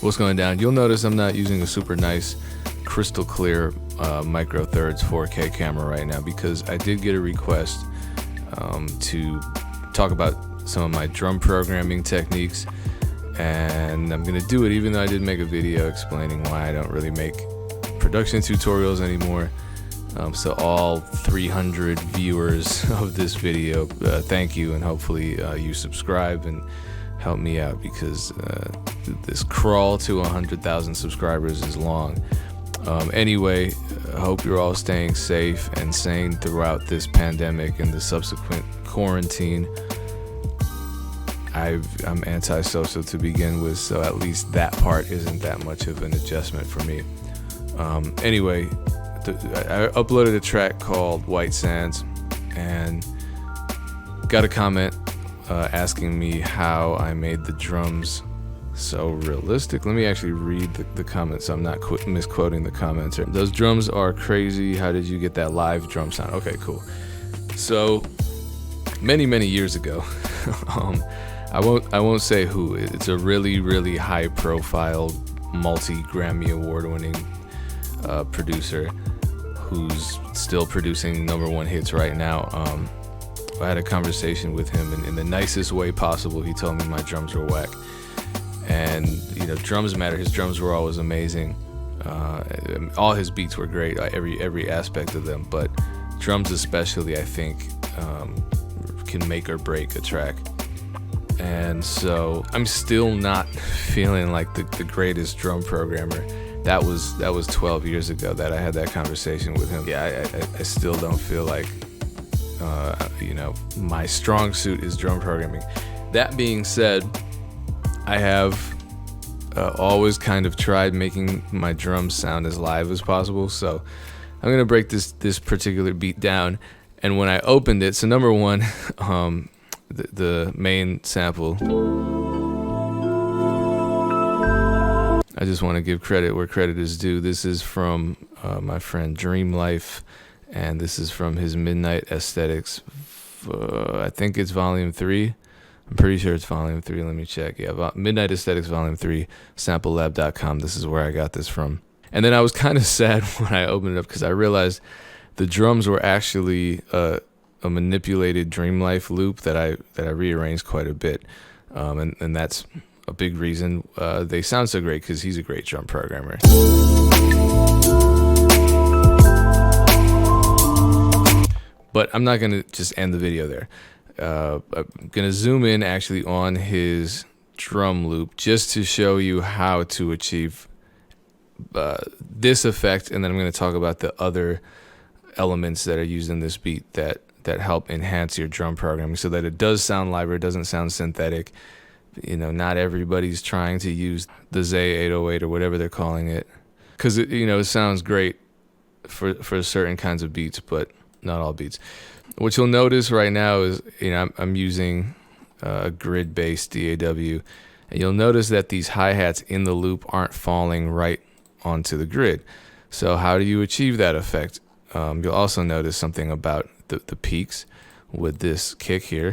What's going down? You'll notice I'm not using a super nice crystal clear micro thirds 4K camera right now because I did get a request to talk about some of my drum programming techniques, and I'm gonna do it even though I did make a video explaining why I don't really make production tutorials anymore. So all 300 viewers of this video, thank you, and hopefully you subscribe and help me out because this crawl to 100,000 subscribers is long. Anyway, I hope you're all staying safe and sane throughout this pandemic and the subsequent quarantine. I'm antisocial to begin with, so at least that part isn't that much of an adjustment for me. Anyway, I uploaded a track called White Sands and got a comment asking me how I made the drums so realistic. Let me actually read the comments so I'm not misquoting the comments. Those drums are crazy. How did you get that live drum sound? Okay, cool. So many years ago, I won't say who. It's a really high profile, multi-Grammy award winning producer who's still producing #1 hits right now. I had a conversation with him, and in the nicest way possible, he told me my drums were whack. And you know, drums matter. His drums were always amazing. All his beats were great, every aspect of them. But drums, especially, I think, can make or break a track. And so I'm still not feeling like the greatest drum programmer. That was 12 years ago that I had that conversation with him. Yeah, I still don't feel like you know, my strong suit is drum programming. That being said, I have always kind of tried making my drums sound as live as possible. So I'm gonna break this particular beat down. And when I opened it, so #1, the main sample. I just want to give credit where credit is due. This is from my friend Dream Life, and this is from his Midnight Aesthetics. I think it's volume 3. I'm pretty sure it's volume 3. Let me check. Yeah, Midnight Aesthetics volume 3, samplelab.com. This is where I got this from. And then I was kind of sad when I opened it up because I realized the drums were actually a manipulated Dream Life loop that I rearranged quite a bit, and that's a big reason they sound so great, because he's a great drum programmer. But I'm not gonna just end the video there. I'm gonna zoom in actually on his drum loop just to show you how to achieve this effect, and then I'm gonna talk about the other elements that are used in this beat that help enhance your drum programming so that it does sound live, or it doesn't sound synthetic. You know, not everybody's trying to use the Zay 808 or whatever they're calling it, because it sounds great for certain kinds of beats, but not all beats. What you'll notice right now is, I'm using a grid-based DAW, and you'll notice that these hi-hats in the loop aren't falling right onto the grid. So how do you achieve that effect? You'll also notice something about the peaks with this kick here.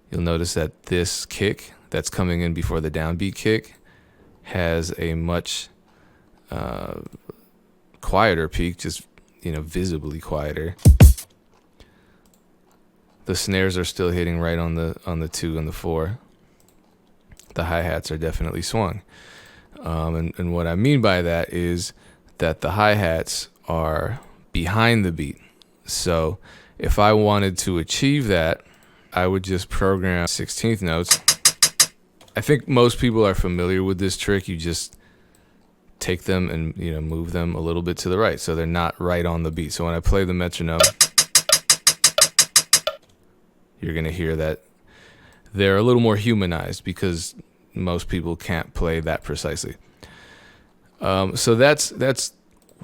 You'll notice that this kick that's coming in before the downbeat kick has a much quieter peak, just visibly quieter. The snares are still hitting right on the 2 and the 4. The hi-hats are definitely swung. And what I mean by that is that the hi-hats are behind the beat. So if I wanted to achieve that, I would just program 16th notes. I think most people are familiar with this trick. You just take them and move them a little bit to the right so they're not right on the beat. So when I play the metronome, you're gonna hear that they're a little more humanized because most people can't play that precisely. So that's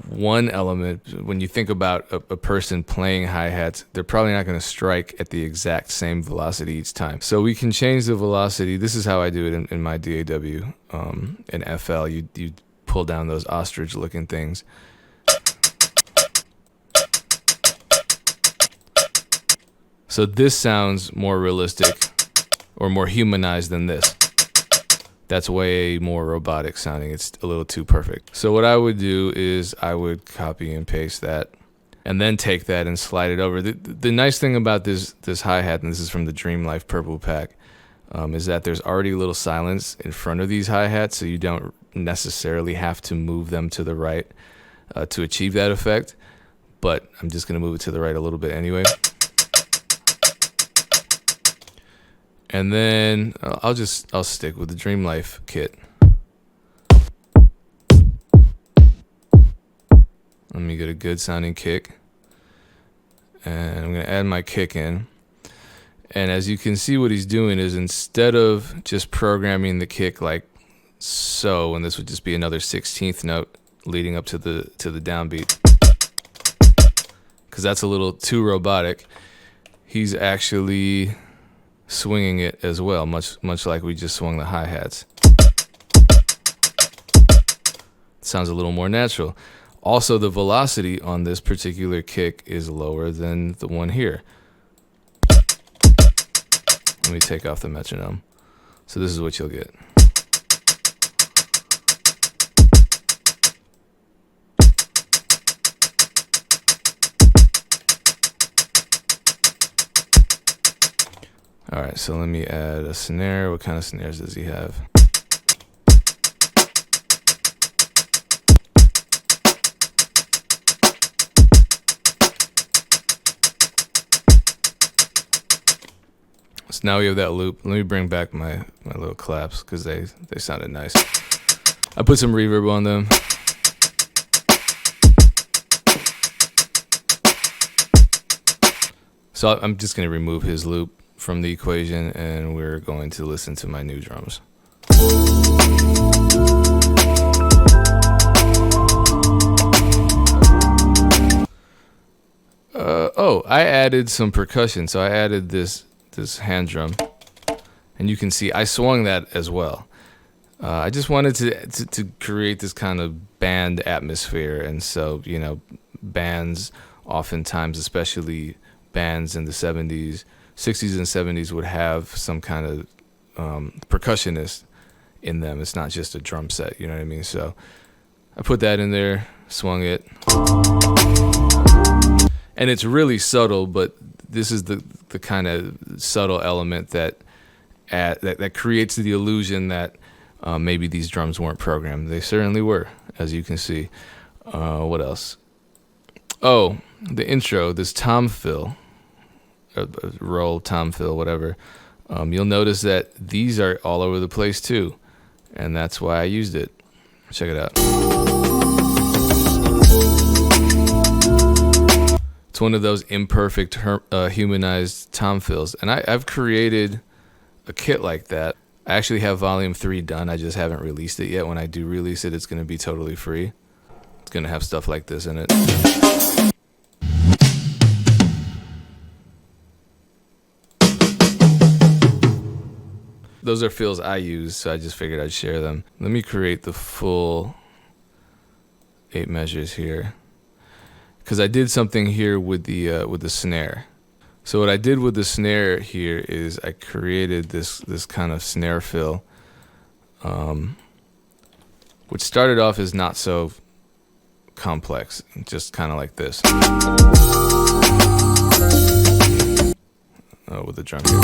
one element. When you think about a person playing hi-hats, they're probably not going to strike at the exact same velocity each time. So we can change the velocity. This is how I do it in my DAW. In FL, you pull down those ostrich-looking things. So this sounds more realistic or more humanized than this. That's way more robotic sounding. It's a little too perfect. So what I would do is I would copy and paste that, and then take that and slide it over. The nice thing about this hi-hat, and this is from the Dream Life Purple Pack, is that there's already a little silence in front of these hi-hats, so you don't necessarily have to move them to the right to achieve that effect. But I'm just going to move it to the right a little bit anyway. And then I'll stick with the Dream Life kit. Let me get a good sounding kick. And I'm going to add my kick in. And as you can see, what he's doing is, instead of just programming the kick like so, and this would just be another 16th note leading up to the downbeat, because that's a little too robotic, he's actually swinging it as well, much like we just swung the hi-hats. Sounds a little more natural. Also, the velocity on this particular kick is lower than the one here. Let me take off the metronome. So this is what you'll get. All right, so let me add a snare. What kind of snares does he have? So now we have that loop. Let me bring back my little claps because they sounded nice. I put some reverb on them. So I'm just going to remove his loop from the equation, and we're going to listen to my new drums. I added some percussion. So I added this hand drum, and you can see I swung that as well. I just wanted to create this kind of band atmosphere, and so, you know, bands oftentimes, especially bands in the 70s, 60s and 70s, would have some kind of percussionist in them. It's not just a drum set, you know what I mean? So I put that in there, swung it, and it's really subtle, but this is the kind of subtle element that creates the illusion that maybe these drums weren't programmed. They certainly were, as you can see. What else? Oh, the intro, this tom fill, roll, tom fill, whatever. You'll notice that these are all over the place too, and that's why I used it. Check it out. It's one of those imperfect, humanized tom fills, and I've created a kit like that. I actually have volume 3 done. I just haven't released it yet. When I do release it, it's going to be totally free. It's going to have stuff like this in it. Those are fills I use, so I just figured I'd share them. Let me create the full 8 measures here, because I did something here with the snare. So what I did with the snare here is I created this kind of snare fill, which started off as not so complex, just kind of like this. Oh, with the drum here.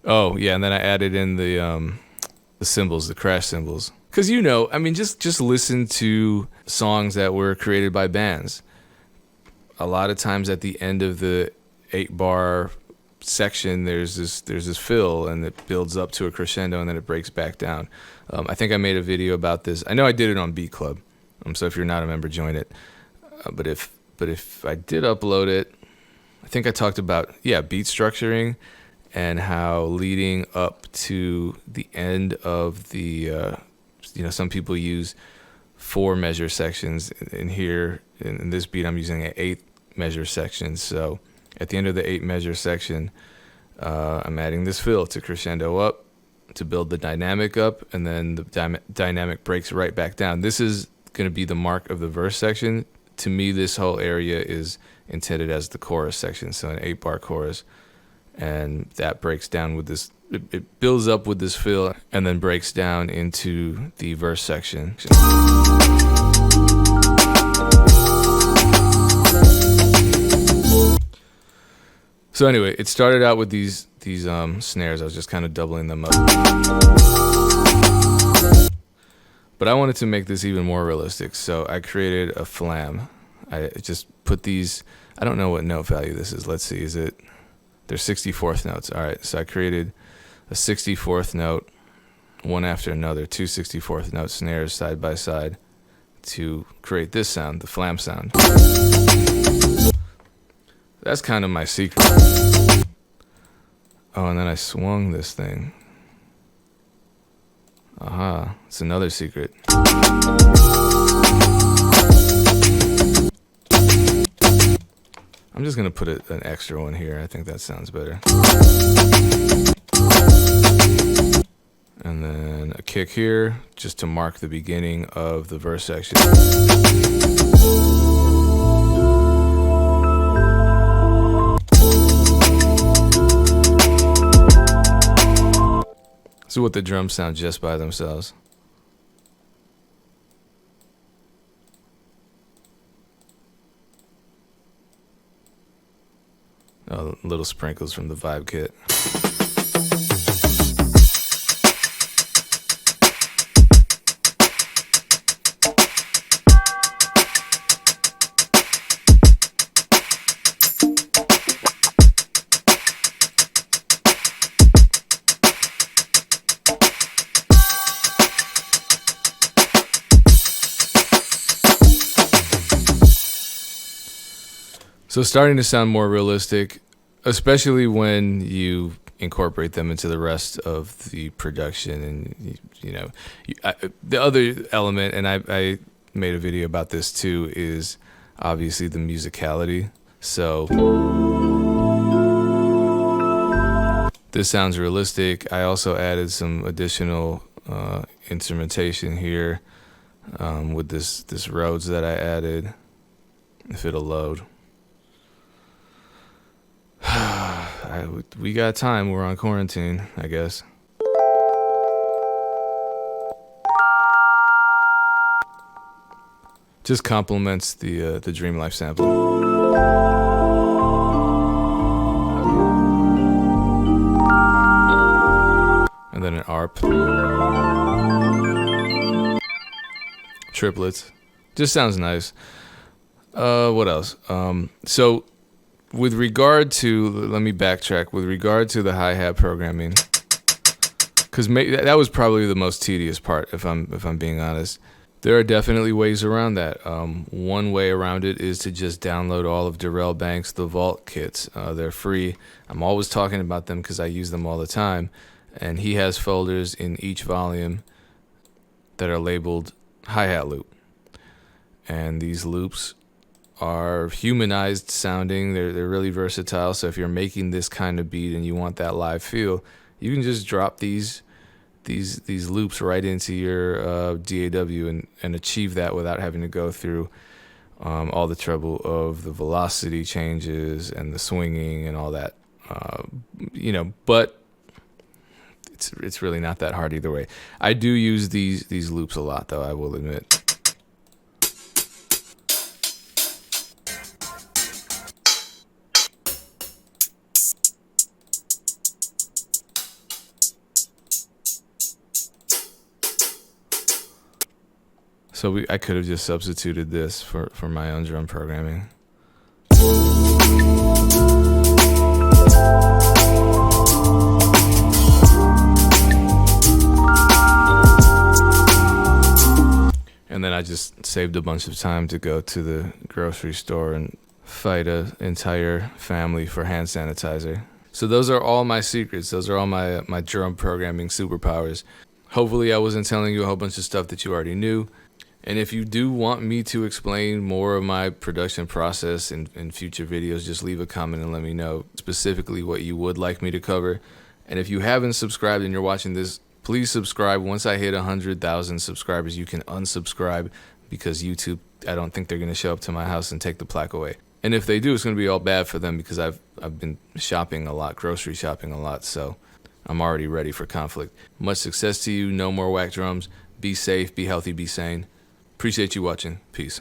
Oh yeah, and then I added in the cymbals, the crash cymbals. Because, you know, I mean, just listen to songs that were created by bands. A lot of times at the end of the 8-bar section, there's this fill, and it builds up to a crescendo, and then it breaks back down. I think I made a video about this. I know I did it on Beat Club, so if you're not a member, join it. But if I did upload it, I think I talked about beat structuring, and how leading up to the end of the some people use 4 measure sections. In here, in this beat, I'm using an 8 measure section. So at the end of the 8 measure section, I'm adding this fill to crescendo up, to build the dynamic up, and then the dynamic breaks right back down. This is going to be the mark of the verse section. To me, this whole area is intended as the chorus section, so an 8-bar chorus. and that breaks down with this. It builds up with this fill and then breaks down into the verse section. So anyway, it started out with these snares. I was just kind of doubling them up. But I wanted to make this even more realistic, so I created a flam. I just put these, I don't know what note value this is. Let's see, they're 64th notes. All right, so I created a 64th note, one after another, two 64th note snares side by side to create this sound, the flam sound. That's kind of my secret. Oh, and then I swung this thing. Aha, it's another secret. I'm just gonna put an extra one here. I think that sounds better. And then a kick here, just to mark the beginning of the verse section. See what the drums sound just by themselves. Oh, little sprinkles from the vibe kit. So starting to sound more realistic, especially when you incorporate them into the rest of the production. And, the other element, and I made a video about this too, is obviously the musicality. So this sounds realistic. I also added some additional instrumentation here with this Rhodes that I added, if it'll load. We got time. We're on quarantine, I guess. Just complements the Dream Life sample. And then an ARP. Triplets. Just sounds nice. What else? So with regard to, let me backtrack, with regard to the hi-hat programming, because that was probably the most tedious part, if I'm being honest. There are definitely ways around that. One way around it is to just download all of Darrell Banks' The Vault kits. They're free. I'm always talking about them because I use them all the time. And he has folders in each volume that are labeled hi-hat loop. And these loops are humanized sounding. They're really versatile. So if you're making this kind of beat and you want that live feel, you can just drop these loops right into your DAW and achieve that without having to go through all the trouble of the velocity changes and the swinging and all that. But it's really not that hard either way. I do use these loops a lot, though, I will admit. So I could have just substituted this for my own drum programming. And then I just saved a bunch of time to go to the grocery store and fight an entire family for hand sanitizer. So those are all my secrets. Those are all my drum programming superpowers. Hopefully I wasn't telling you a whole bunch of stuff that you already knew. And if you do want me to explain more of my production process in future videos, just leave a comment and let me know specifically what you would like me to cover. And if you haven't subscribed and you're watching this, please subscribe. Once I hit 100,000 subscribers, you can unsubscribe because YouTube, I don't think they're going to show up to my house and take the plaque away. And if they do, it's going to be all bad for them because I've I've been shopping a lot, grocery shopping a lot, so I'm already ready for conflict. Much success to you. No more whack drums. Be safe, be healthy, be sane. Appreciate you watching. Peace.